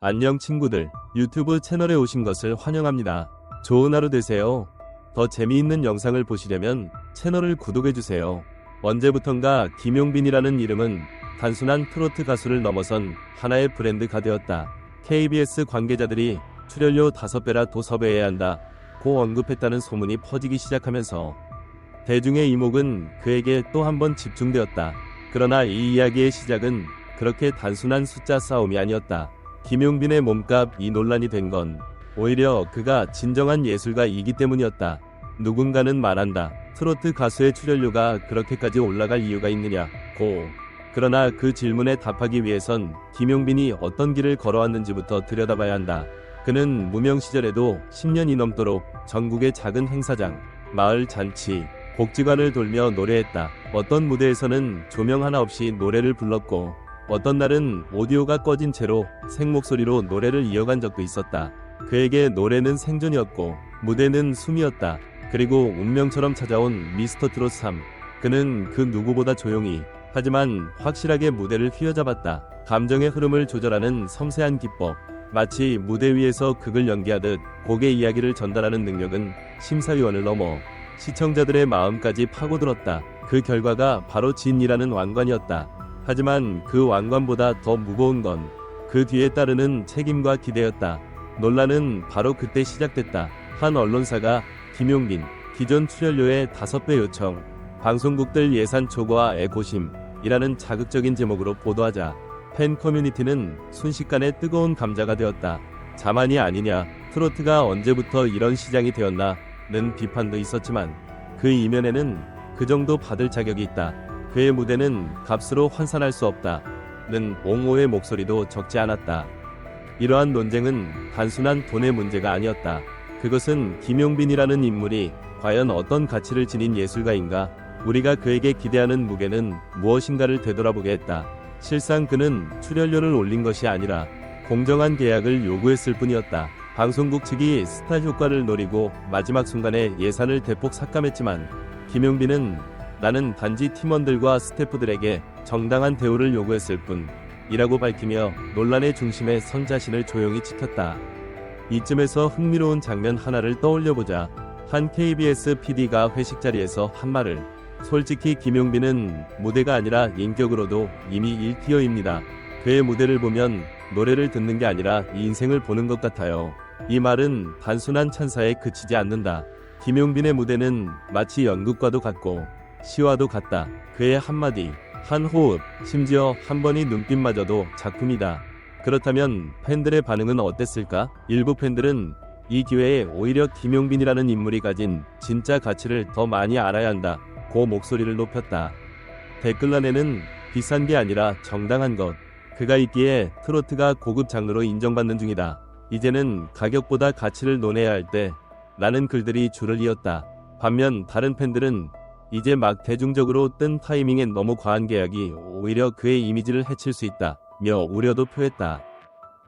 안녕 친구들, 유튜브 채널에 오신 것을 환영합니다. 좋은 하루 되세요. 더 재미있는 영상을 보시려면 채널을 구독해주세요. 언제부턴가 김용빈이라는 이름은 단순한 트로트 가수를 넘어선 하나의 브랜드가 되었다. KBS 관계자들이 출연료 5배라 더 섭외해야 한다 고 언급했다는 소문이 퍼지기 시작하면서 대중의 이목은 그에게 또 한 번 집중되었다. 그러나 이 이야기의 시작은 그렇게 단순한 숫자 싸움이 아니었다. 김용빈의 몸값 이 논란이 된 건 오히려 그가 진정한 예술가이기 때문이었다. 누군가는 말한다. 트로트 가수의 출연료가 그렇게까지 올라갈 이유가 있느냐고. 그러나 그 질문에 답하기 위해선 김용빈이 어떤 길을 걸어왔는지부터 들여다봐야 한다. 그는 무명 시절에도 10년이 넘도록 전국의 작은 행사장, 마을 잔치, 복지관을 돌며 노래했다. 어떤 무대에서는 조명 하나 없이 노래를 불렀고 어떤 날은 오디오가 꺼진 채로 생목소리로 노래를 이어간 적도 있었다. 그에게 노래는 생존이었고 무대는 숨이었다. 그리고 운명처럼 찾아온 미스터 트롯 3. 그는 그 누구보다 조용히 하지만 확실하게 무대를 휘어잡았다. 감정의 흐름을 조절하는 섬세한 기법, 마치 무대 위에서 극을 연기하듯 곡의 이야기를 전달하는 능력은 심사위원을 넘어 시청자들의 마음까지 파고들었다. 그 결과가 바로 진이라는 왕관이었다. 하지만 그 왕관보다 더 무거운 건 그 뒤에 따르는 책임과 기대였다. 논란은 바로 그때 시작됐다. 한 언론사가 김용빈 기존 출연료의 5배 요청, 방송국들 예산 초과에 고심이라는 자극적인 제목으로 보도하자 팬 커뮤니티는 순식간에 뜨거운 감자가 되었다. 자만이 아니냐, 트로트가 언제부터 이런 시장이 되었나는 비판도 있었지만 그 이면에는 그 정도 받을 자격이 있다. 그의 무대는 값으로 환산할 수 없다는 옹호의 목소리도 적지 않았다. 이러한 논쟁은 단순한 돈의 문제가 아니었다. 그것은 김용빈이라는 인물이 과연 어떤 가치를 지닌 예술가인가, 우리가 그에게 기대하는 무게는 무엇인가를 되돌아보게 했다. 실상 그는 출연료를 올린 것이 아니라 공정한 계약을 요구했을 뿐이었다. 방송국 측이 스타 효과를 노리고 마지막 순간에 예산을 대폭 삭감했지만 김용빈은 나는 단지 팀원들과 스태프들에게 정당한 대우를 요구했을 뿐이라고 밝히며 논란의 중심에 선 자신을 조용히 지켰다. 이쯤에서 흥미로운 장면 하나를 떠올려보자. 한 KBS PD가 회식 자리에서 한 말을, 솔직히 김용빈은 무대가 아니라 인격으로도 이미 1티어입니다. 그의 무대를 보면 노래를 듣는 게 아니라 인생을 보는 것 같아요. 이 말은 단순한 찬사에 그치지 않는다. 김용빈의 무대는 마치 연극과도 같고 시와도 같다. 그의 한마디, 한 호흡, 심지어 한 번의 눈빛마저도 작품이다. 그렇다면 팬들의 반응은 어땠을까? 일부 팬들은 이 기회에 오히려 김용빈이라는 인물이 가진 진짜 가치를 더 많이 알아야 한다 고 목소리를 높였다. 댓글란에는 비싼 게 아니라 정당한 것, 그가 있기에 트로트가 고급 장르로 인정받는 중이다. 이제는 가격보다 가치를 논해야 할 때 라는 글들이 줄을 이었다. 반면 다른 팬들은 이제 막 대중적으로 뜬 타이밍에 너무 과한 계약이 오히려 그의 이미지를 해칠 수 있다며 우려도 표했다.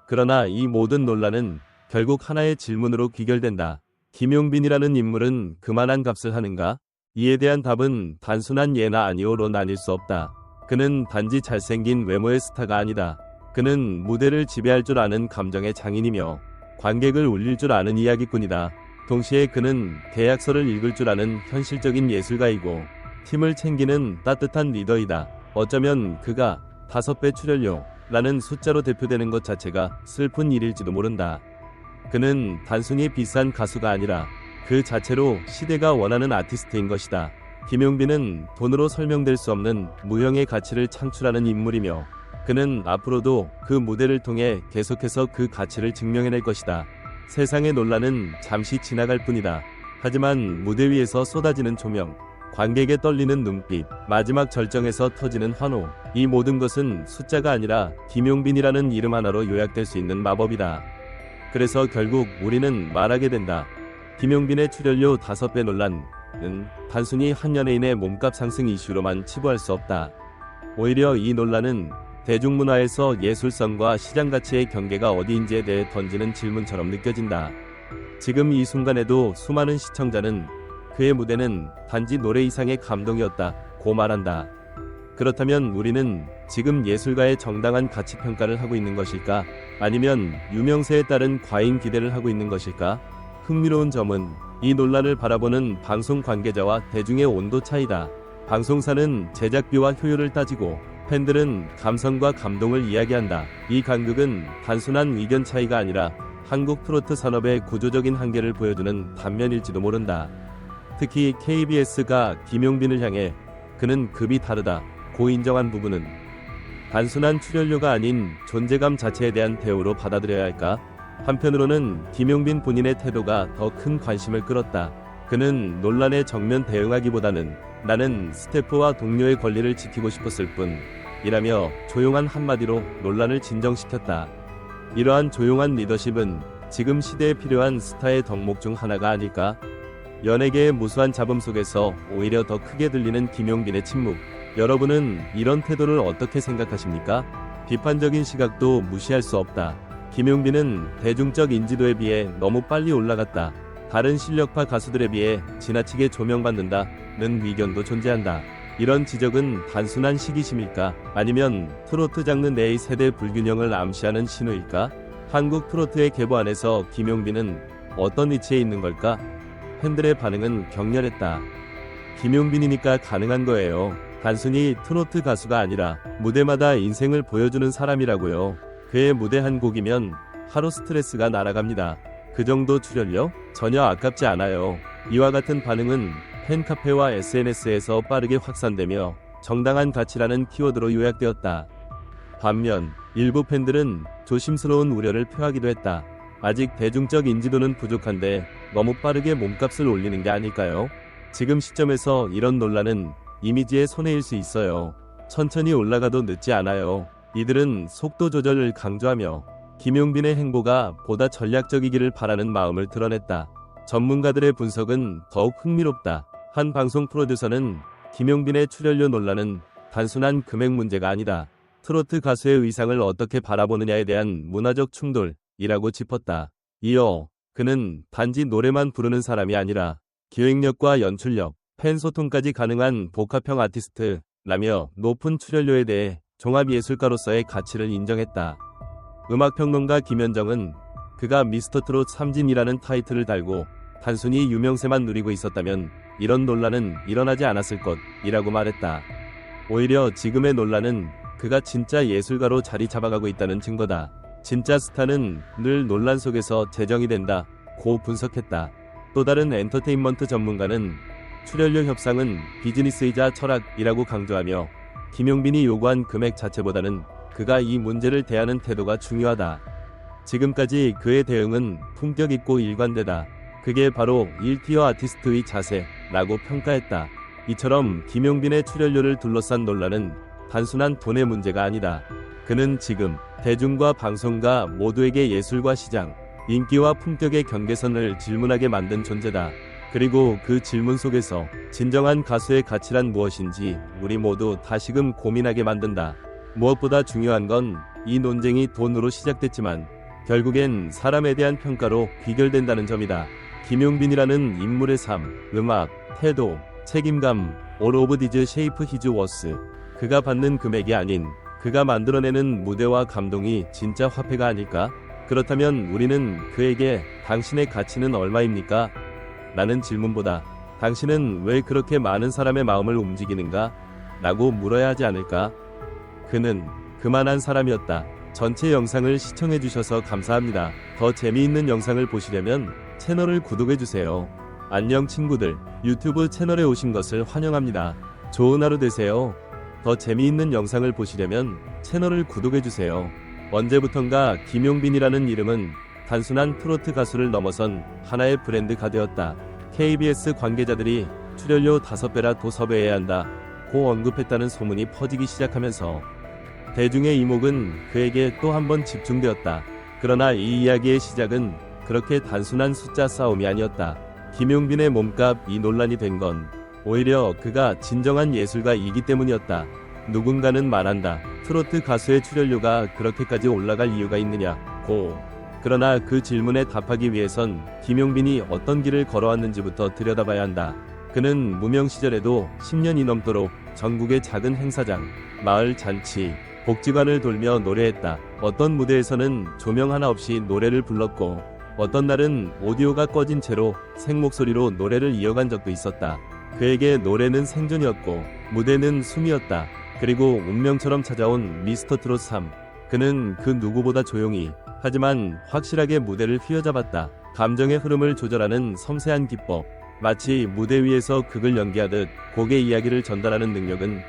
그러나 이 모든 논란은 결국 하나의 질문으로 귀결된다. 김용빈이라는 인물은 그만한 값을 하는가? 이에 대한 답은 단순한 예나 아니오로 나뉠 수 없다. 그는 단지 잘생긴 외모의 스타가 아니다. 그는 무대를 지배할 줄 아는 감정의 장인이며 관객을 울릴 줄 아는 이야기꾼이다. 동시에 그는 계약서를 읽을 줄 아는 현실적인 예술가이고 팀을 챙기는 따뜻한 리더이다. 어쩌면 그가 5배 출연료라는 숫자로 대표되는 것 자체가 슬픈 일일지도 모른다. 그는 단순히 비싼 가수가 아니라 그 자체로 시대가 원하는 아티스트인 것이다. 김용빈은 돈으로 설명될 수 없는 무형의 가치를 창출하는 인물이며 그는 앞으로도 그 무대를 통해 계속해서 그 가치를 증명해낼 것이다. 세상의 논란은 잠시 지나갈 뿐이다. 하지만 무대 위에서 쏟아지는 조명, 관객의 떨리는 눈빛, 마지막 절정에서 터지는 환호, 이 모든 것은 숫자가 아니라 김용빈이라는 이름 하나로 요약될 수 있는 마법이다. 그래서 결국 우리는 말하게 된다. 김용빈의 출연료 5배 논란은 단순히 한 연예인의 몸값 상승 이슈로만 치부할 수 없다. 오히려 이 논란은 대중문화에서 예술성과 시장가치의 경계가 어디인지에 대해 던지는 질문처럼 느껴진다. 지금 이 순간에도 수많은 시청자는 그의 무대는 단지 노래 이상의 감동이었다 고 말한다. 그렇다면 우리는 지금 예술가의 정당한 가치 평가를 하고 있는 것일까? 아니면 유명세에 따른 과잉 기대를 하고 있는 것일까? 흥미로운 점은 이 논란을 바라보는 방송 관계자와 대중의 온도 차이다. 방송사는 제작비와 효율을 따지고 팬들은 감성과 감동을 이야기한다. 이 간극은 단순한 의견 차이가 아니라 한국 트로트 산업의 구조적인 한계를 보여주는 단면일지도 모른다. 특히 KBS가 김용빈을 향해 그는 급이 다르다 고 인정한 부분은 단순한 출연료가 아닌 존재감 자체에 대한 대우로 받아들여야 할까? 한편으로는 김용빈 본인의 태도가 더 큰 관심을 끌었다. 그는 논란에 정면 대응하기보다는 나는 스태프와 동료의 권리를 지키고 싶었을 뿐 이라며 조용한 한마디로 논란을 진정시켰다. 이러한 조용한 리더십은 지금 시대에 필요한 스타의 덕목 중 하나가 아닐까? 연예계의 무수한 잡음 속에서 오히려 더 크게 들리는 김용빈의 침묵. 여러분은 이런 태도를 어떻게 생각하십니까? 비판적인 시각도 무시할 수 없다. 김용빈은 대중적 인지도에 비해 너무 빨리 올라갔다. 다른 실력파 가수들에 비해 지나치게 조명받는다는 의견도 존재한다. 이런 지적은 단순한 시기심일까? 아니면 트로트 장르 내의 세대 불균형을 암시하는 신호일까? 한국 트로트의 계보 안에서 김용빈은 어떤 위치에 있는 걸까? 팬들의 반응은 격렬했다. 김용빈이니까 가능한 거예요. 단순히 트로트 가수가 아니라 무대마다 인생을 보여주는 사람이라고요. 그의 무대 한 곡이면 하루 스트레스가 날아갑니다. 그 정도 출연료? 전혀 아깝지 않아요. 이와 같은 반응은 팬카페와 SNS에서 빠르게 확산되며 정당한 가치라는 키워드로 요약되었다. 반면 일부 팬들은 조심스러운 우려를 표하기도 했다. 아직 대중적 인지도는 부족한데 너무 빠르게 몸값을 올리는 게 아닐까요? 지금 시점에서 이런 논란은 이미지의 손해일 수 있어요. 천천히 올라가도 늦지 않아요. 이들은 속도 조절을 강조하며 김용빈의 행보가 보다 전략적이기를 바라는 마음을 드러냈다. 전문가들의 분석은 더욱 흥미롭다. 한 방송 프로듀서는 김용빈의 출연료 논란은 단순한 금액 문제가 아니다. 트로트 가수의 의상을 어떻게 바라보느냐에 대한 문화적 충돌이라고 짚었다. 이어 그는 단지 노래만 부르는 사람이 아니라 기획력과 연출력, 팬 소통까지 가능한 복합형 아티스트라며 높은 출연료에 대해 종합예술가로서의 가치를 인정했다. 음악평론가 김현정은 그가 미스터트롯 3진이라는 타이틀을 달고 단순히 유명세만 누리고 있었다면 이런 논란은 일어나지 않았을 것이라고 말했다. 오히려 지금의 논란은 그가 진짜 예술가로 자리 잡아가고 있다는 증거다. 진짜 스타는 늘 논란 속에서 재정이 된다 고 분석했다. 또 다른 엔터테인먼트 전문가는 출연료 협상은 비즈니스이자 철학이라고 강조하며 김용빈이 요구한 금액 자체보다는 그가 이 문제를 대하는 태도가 중요하다. 지금까지 그의 대응은 품격 있고 일관되다. 그게 바로 1티어 아티스트의 자세라고 평가했다. 이처럼 김용빈의 출연료를 둘러싼 논란은 단순한 돈의 문제가 아니다. 그는 지금 대중과 방송가 모두에게 예술과 시장, 인기와 품격의 경계선을 질문하게 만든 존재다. 그리고 그 질문 속에서 진정한 가수의 가치란 무엇인지 우리 모두 다시금 고민하게 만든다. 무엇보다 중요한 건 이 논쟁이 돈으로 시작됐지만 결국엔 사람에 대한 평가로 귀결된다는 점이다. 김용빈이라는 인물의 삶, 음악, 태도, 책임감, all of these shape his worth. 그가 받는 금액이 아닌 그가 만들어내는 무대와 감동이 진짜 화폐가 아닐까? 그렇다면 우리는 그에게 당신의 가치는 얼마입니까? 라는 질문보다 당신은 왜 그렇게 많은 사람의 마음을 움직이는가? 라고 물어야 하지 않을까? 그는 그만한 사람이었다. 전체 영상을 시청해주셔서 감사합니다. 더 재미있는 영상을 보시려면 채널을 구독해주세요. 안녕 친구들, 유튜브 채널에 오신 것을 환영합니다. 좋은 하루 되세요. 더 재미있는 영상을 보시려면 채널을 구독해주세요. 언제부턴가 김용빈이라는 이름은 단순한 트로트 가수를 넘어선 하나의 브랜드가 되었다. KBS 관계자들이 출연료 5배라 더 섭외해야 한다 고 언급했다는 소문이 퍼지기 시작하면서 대중의 이목은 그에게 또 한 번 집중되었다. 그러나 이 이야기의 시작은 그렇게 단순한 숫자 싸움이 아니었다. 김용빈의 몸값 이 논란이 된 건 오히려 그가 진정한 예술가이기 때문이었다. 누군가는 말한다. 트로트 가수의 출연료가 그렇게까지 올라갈 이유가 있느냐 고. 그러나 그 질문에 답하기 위해선 김용빈이 어떤 길을 걸어왔는지부터 들여다봐야 한다. 그는 무명 시절에도 10년이 넘도록 전국의 작은 행사장, 마을 잔치, 복지관을 돌며 노래했다. 어떤 무대에서는 조명 하나 없이 노래를 불렀고 어떤 날은 오디오가 꺼진 채로 생목소리로 노래를 이어간 적도 있었다. 그에게 노래는 생존이었고 무대는 숨이었다. 그리고 운명처럼 찾아온 미스터 트롯 3. 그는 그 누구보다 조용히 하지만 확실하게 무대를 휘어잡았다. 감정의 흐름을 조절하는 섬세한 기법, 마치 무대 위에서 극을 연기하듯 곡의 이야기를 전달하는 능력은